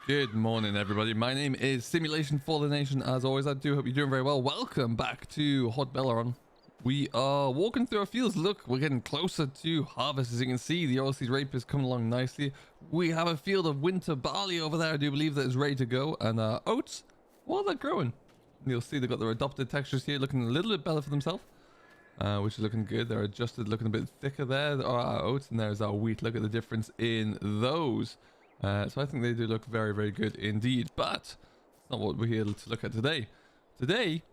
Good morning, everybody. My name is Simulation for the Nation. As always, I do hope you're doing very well. Welcome back to Haut Beyleron. We are walking through our fields. Look, we're getting closer to harvest. As you can see, the oilseed rape is coming along nicely. We have a field of winter barley over there. I do believe that is ready to go. And oats, well, they're growing. You'll see they've got their adopted textures here, looking a little bit better for themselves, which is looking good. They're adjusted, looking a bit thicker there. There are our oats, and there's our wheat. Look at the difference in those. So I think they do look very, very good indeed. But it's not what we're here to look at today. Today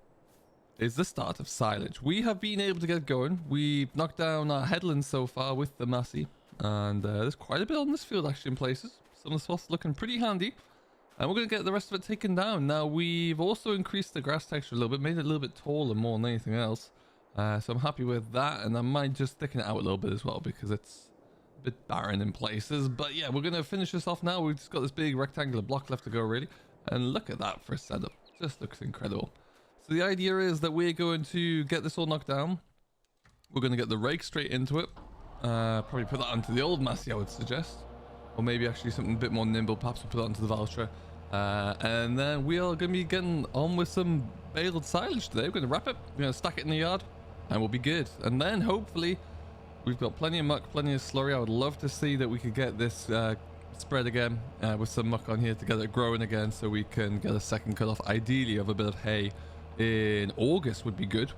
is the start of silage. We have been able to get going. We've knocked down our headlands so far with the Massey. And there's quite a bit on this field actually in places. Some of the spots looking pretty handy. And we're going to get the rest of it taken down. Now we've also increased the grass texture a little bit. Made it a little bit taller more than anything else. So I'm happy with that. And I might just thicken it out a little bit as well, because it's bit barren in places. But yeah, we're gonna finish this off now. We've just got this big rectangular block left to go, really, and look at that for a setup. Just looks incredible. So the idea is that we're going to get this all knocked down. We're going to get the rake straight into it, probably put that onto the old Massey, I would suggest, or maybe actually something a bit more nimble. Perhaps we'll put that onto the Valtra, and then we are going to be getting on with some baled silage today. We're going to wrap it, we're going to stack it in the yard, and we'll be good. And then hopefully we've got plenty of muck, plenty of slurry. I would love to see that we could get this spread again with some muck on here to get it growing again, so we can get a second cut off, ideally of a bit of hay in August would be good.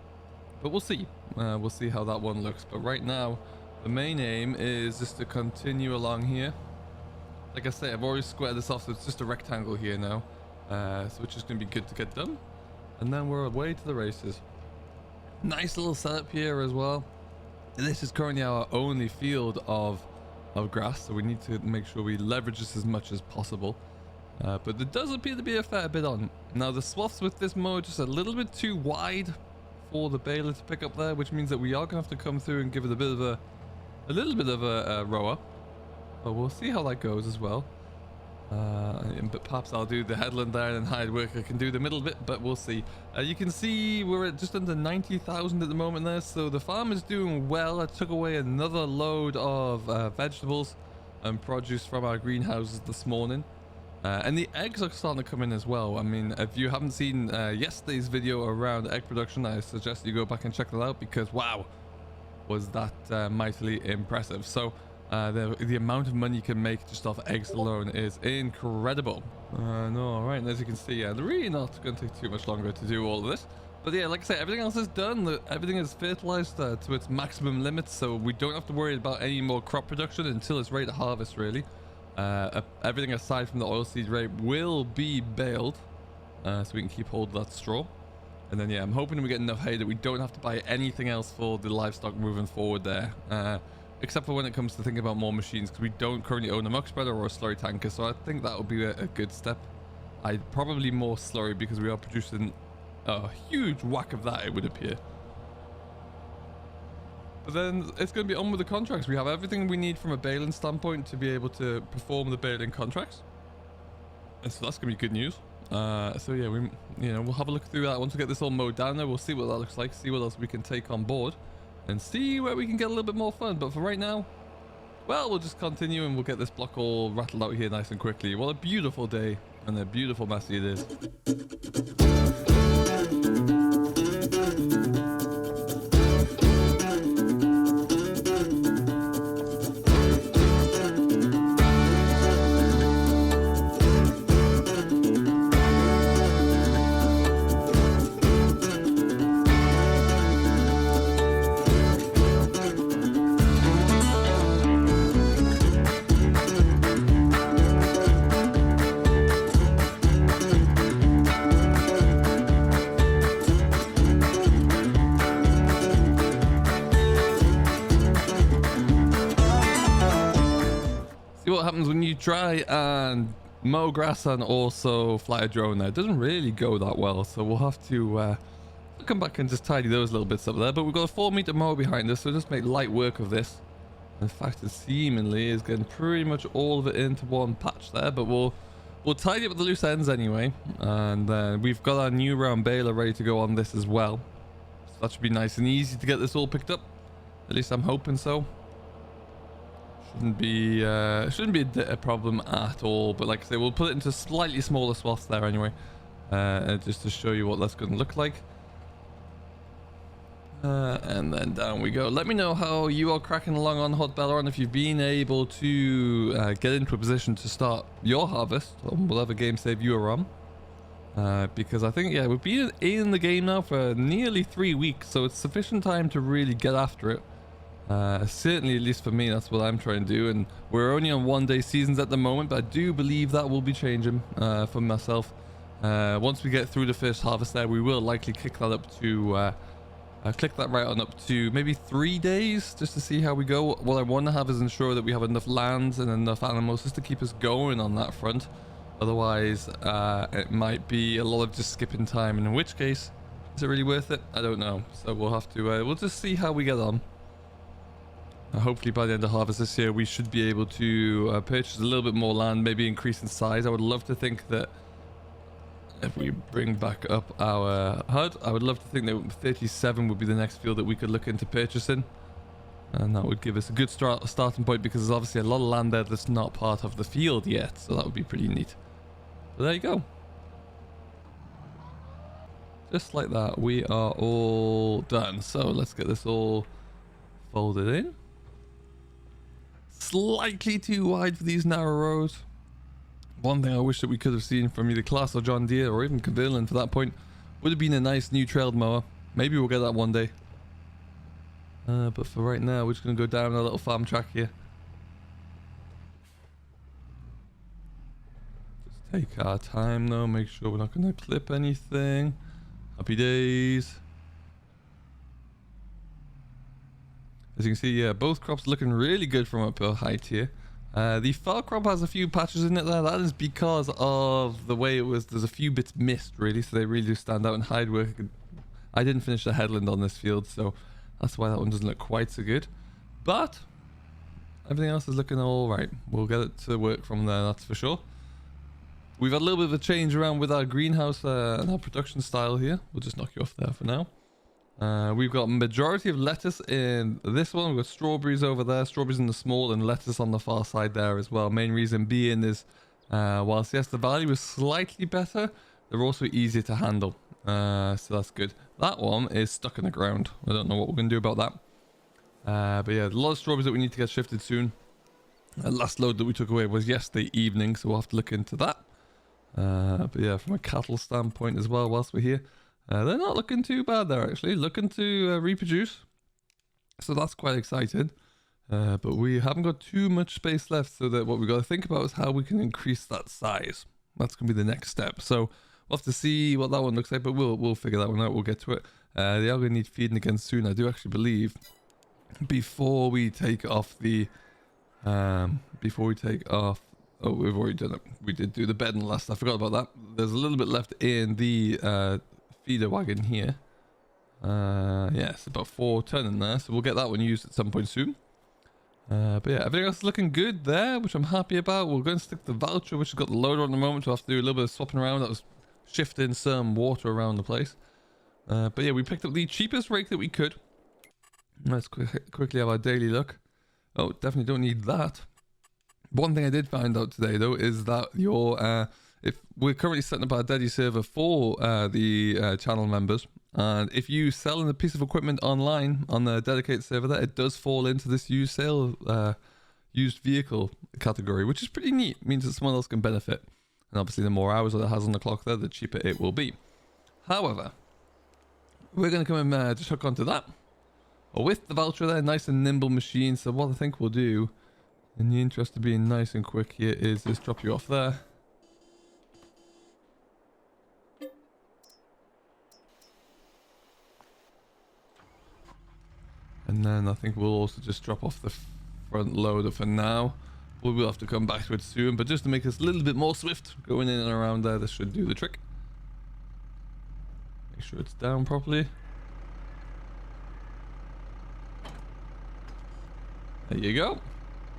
But we'll see. We'll see how that one looks. But right now, the main aim is just to continue along here. Like I say, I've already squared this off, so it's just a rectangle here now. So which is going to be good to get done. And then we're away to the races. Nice little setup here as well. This is currently our only field of grass, so we need to make sure we leverage this as much as possible. But there does appear to be a fair bit on. Now the swaths with this mow are just a little bit too wide for the baler to pick up there, which means that we are going to have to come through and give it a little bit of a rower. But we'll see how that goes as well. But perhaps I'll do the headland there and hide work. I can do the middle bit, but we'll see. You can see we're at just under 90,000 at the moment there, so the farm is doing well. I took away another load of vegetables and produce from our greenhouses this morning, and the eggs are starting to come in as well. I mean, if you haven't seen yesterday's video around egg production, I suggest you go back and check that out, because wow, was that mightily impressive. So the amount of money you can make just off eggs alone is incredible. All right, and as you can see, they're really not going to take too much longer to do all of this. But yeah, like I say, everything else is done. Everything is fertilized to its maximum limits, so we don't have to worry about any more crop production until it's ready to harvest, really. Everything aside from the oilseed rape will be baled, so we can keep hold of that straw. And then yeah, I'm hoping we get enough hay that we don't have to buy anything else for the livestock moving forward there. Except for when it comes to thinking about more machines, because we don't currently own a muck spreader or a slurry tanker, so I think that would be a good step. I'd probably more slurry, because we are producing a huge whack of that, it would appear. But then it's going to be on with the contracts. We have everything we need from a baling standpoint to be able to perform the baling contracts, and so that's going to be good news. So yeah, we'll have a look through that once we get this all mowed down there. We'll see what that looks like, see what else we can take on board, and see where we can get a little bit more fun. But for right now, well, we'll just continue and we'll get this block all rattled out here nice and quickly. What a beautiful day and a beautiful Massey it is. What happens when you try and mow grass and also fly a drone there? It doesn't really go that well, so we'll have to come back and just tidy those little bits up there. But we've got a 4-meter mower behind us, so just make light work of this. In fact, it seemingly is getting pretty much all of it into one patch there, but we'll tidy up the loose ends anyway. And then we've got our new round baler ready to go on this as well, so that should be nice and easy to get this all picked up. At least I'm hoping so. Shouldn't be a problem at all. But like I say, we'll put it into slightly smaller swaths there anyway, just to show you what that's going to look like. And then down we go. Let me know how you are cracking along on Haut Beyleron, if you've been able to get into a position to start your harvest on whatever game save you are on. Because I think, yeah, we've been in the game now for nearly 3 weeks, so it's sufficient time to really get after it. Certainly, at least for me, that's what I'm trying to do. And we're only on 1-day seasons at the moment, but I do believe that will be changing for myself. Once we get through the first harvest there, we will likely kick that up to... click that right on up to maybe 3 days, just to see how we go. What I want to have is ensure that we have enough land and enough animals just to keep us going on that front. Otherwise, it might be a lot of just skipping time, and in which case, is it really worth it? I don't know. So we'll have to, we'll just see how we get on. Hopefully by the end of harvest this year, we should be able to purchase a little bit more land, maybe increase in size. I would love to think that if we bring back up our HUD, I would love to think that 37 would be the next field that we could look into purchasing. And that would give us a good starting point, because there's obviously a lot of land there that's not part of the field yet. So that would be pretty neat. So there you go. Just like that, we are all done. So let's get this all folded in. Slightly too wide for these narrow rows. One thing I wish that we could have seen from either Class or John Deere, or even Caverland for that point, would have been a nice new trailed mower. Maybe we'll get that one day. But for right now, we're just going to go down a little farm track here. Just take our time though, make sure we're not going to clip anything. Happy days. As you can see, yeah, both crops looking really good from up height here. The far crop has a few patches in it there. That is because of the way it was. There's a few bits missed, really, so they really do stand out and hide work. I didn't finish the headland on this field, so that's why that one doesn't look quite so good. But everything else is looking all right. We'll get it to work from there, that's for sure. We've had a little bit of a change around with our greenhouse and our production style here. We'll just knock you off there for now. We've got majority of lettuce in this one. We've got strawberries over there, strawberries in the small, and lettuce on the far side there as well. Main reason being is, whilst yes, the value is slightly better, they're also easier to handle. So that's good. That one is stuck in the ground. I don't know what we're going to do about that. But yeah, a lot of strawberries that we need to get shifted soon. The last load that we took away was yesterday evening, so we'll have to look into that. But yeah, from a cattle standpoint as well, whilst we're here, they're not looking too bad. They're actually looking to reproduce, so that's quite exciting. But we haven't got too much space left, so that what we've got to think about is how we can increase that size. That's going to be the next step. So we'll have to see what that one looks like, but we'll figure that one out. We'll get to it. They are going to need feeding again soon, I do actually believe, before we take off the oh, we've already done it. We did do the bedding last. I forgot about that. There's a little bit left in the feeder wagon here. Yes, about 4 ton in there, so we'll get that one used at some point soon. But yeah, everything else is looking good there, which I'm happy about. We're going to stick the voucher, which has got the loader on the moment. We'll have to do a little bit of swapping around. That was shifting some water around the place. But yeah, we picked up the cheapest rake that we could. Let's quickly have our daily look. Oh, definitely don't need that. One thing I did find out today, though, is that your if we're currently setting up our Deddy server for the channel members, and if you sell a piece of equipment online on the dedicated server there, it does fall into this used vehicle category, which is pretty neat. It means that someone else can benefit, and obviously the more hours that it has on the clock there, the cheaper it will be. However, we're going to come and just hook onto that with the voucher there. Nice and nimble machine. So what I think we'll do, in the interest of being nice and quick here, is just drop you off there. And then I think we'll also just drop off the front loader for now. We will have to come back to it soon, but just to make us a little bit more swift going in and around there, this should do the trick. Make sure it's down properly. There you go.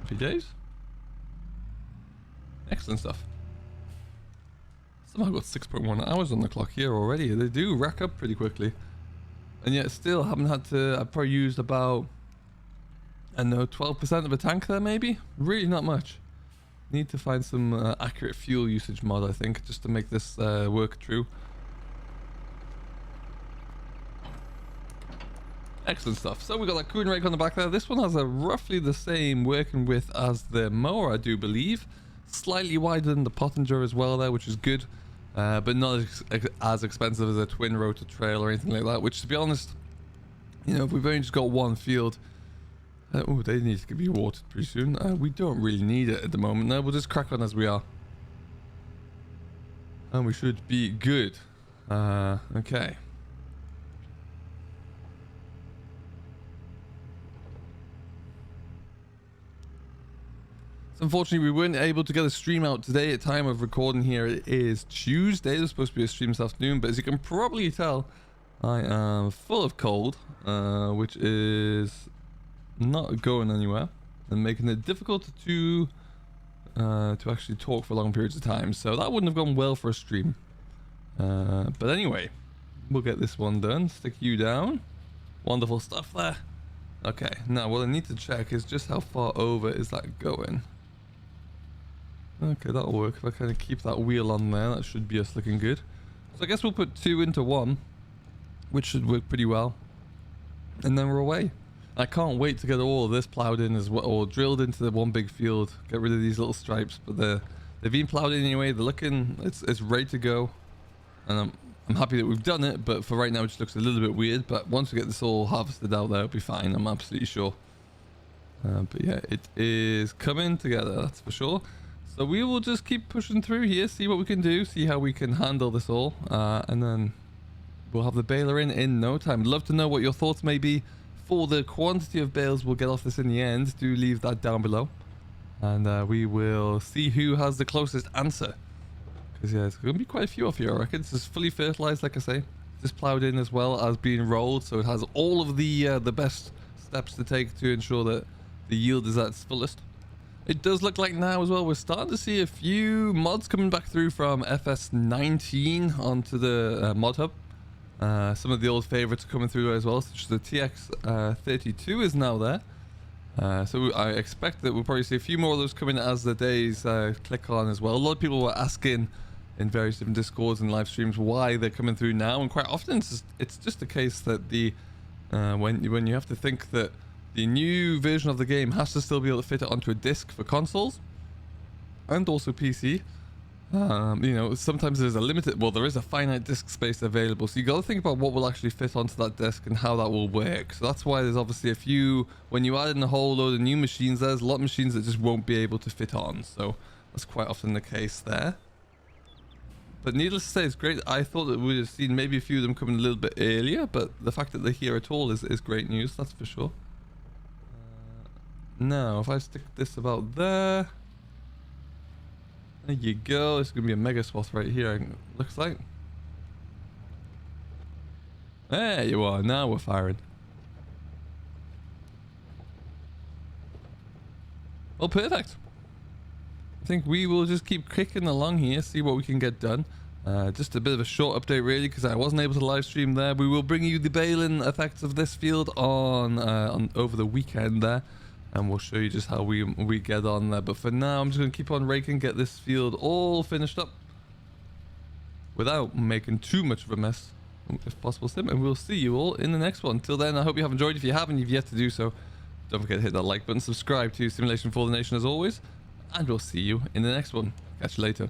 Happy days. Excellent stuff. Somehow got 6.1 hours on the clock here already. They do rack up pretty quickly. And yet still haven't had to, I've probably used about And no, 12% of a tank there maybe? Really not much. Need to find some accurate fuel usage mod, I think, just to make this work true. Excellent stuff. So we got that cooling rake on the back there. This one has a roughly the same working width as the mower, I do believe. Slightly wider than the Pottinger as well there, which is good. But not as expensive as a twin rotor trail or anything like that, which, to be honest, you know, if we've only just got one field, oh, they need to be watered pretty soon. We don't really need it at the moment. No, we'll just crack on as we are. And we should be good. Okay. So unfortunately, we weren't able to get a stream out today. At time of recording here, it is Tuesday. There's supposed to be a stream this afternoon, but as you can probably tell, I am full of cold, which is not going anywhere and making it difficult to actually talk for long periods of time. So that wouldn't have gone well for a stream. But anyway, we'll get this one done. Stick you down. Wonderful stuff there. Okay, now what I need to check is just how far over is that going. Okay, that'll work. If I kind of keep that wheel on there, that should be us looking good. So I guess we'll put 2 into 1, which should work pretty well. And then we're away. I can't wait to get all of this plowed in as well, or drilled into the one big field. Get rid of these little stripes, but they've been plowed in anyway. They're looking, it's ready to go. And I'm happy that we've done it, but for right now it just looks a little bit weird. But once we get this all harvested out there, it'll be fine. I'm absolutely sure. But yeah, it is coming together, that's for sure. So we will just keep pushing through here, see what we can do, see how we can handle this all, and then we'll have the baler in no time. I'd love to know what your thoughts may be for the quantity of bales we'll get off this in the end. Do leave that down below, and we will see who has the closest answer. Because yeah, there's going to be quite a few off here, I reckon. This is fully fertilized, like I say. Just plowed in as well as being rolled, so it has all of the best steps to take to ensure that the yield is at its fullest. It does look like now as well we're starting to see a few mods coming back through from FS19 onto the mod hub. Some of the old favorites are coming through as well, such as the TX32 is now there. So I expect that we'll probably see a few more of those coming as the days click on as well. A lot of people were asking in various different discords and live streams why they're coming through now, and quite often it's just the case that the when you have to think that the new version of the game has to still be able to fit it onto a disc for consoles and also PC. You know, sometimes there's a limited, well, there is a finite disk space available, so you got to think about what will actually fit onto that disk and how that will work. So that's why there's obviously a few, when you add in a whole load of new machines, there's a lot of machines that just won't be able to fit on. So that's quite often the case there. But needless to say, it's great. I thought that we would have seen maybe a few of them coming a little bit earlier, but the fact that they're here at all is great news, that's for sure. Now, if I stick this about there, there you go. This is going to be a mega swath right here, looks like. There you are. Now we're firing. Well, perfect. I think we will just keep kicking along here, see what we can get done. Just a bit of a short update really, because I wasn't able to live stream there. We will bring you the baling effects of this field on over the weekend there. And we'll show you just how we get on there. But for now, I'm just going to keep on raking, get this field all finished up without making too much of a mess, if possible, Sim. And we'll see you all in the next one. Till then, I hope you have enjoyed. If you haven't, you've yet to do so, don't forget to hit that like button, subscribe to Simulation for the Nation as always, and we'll see you in the next one. Catch you later.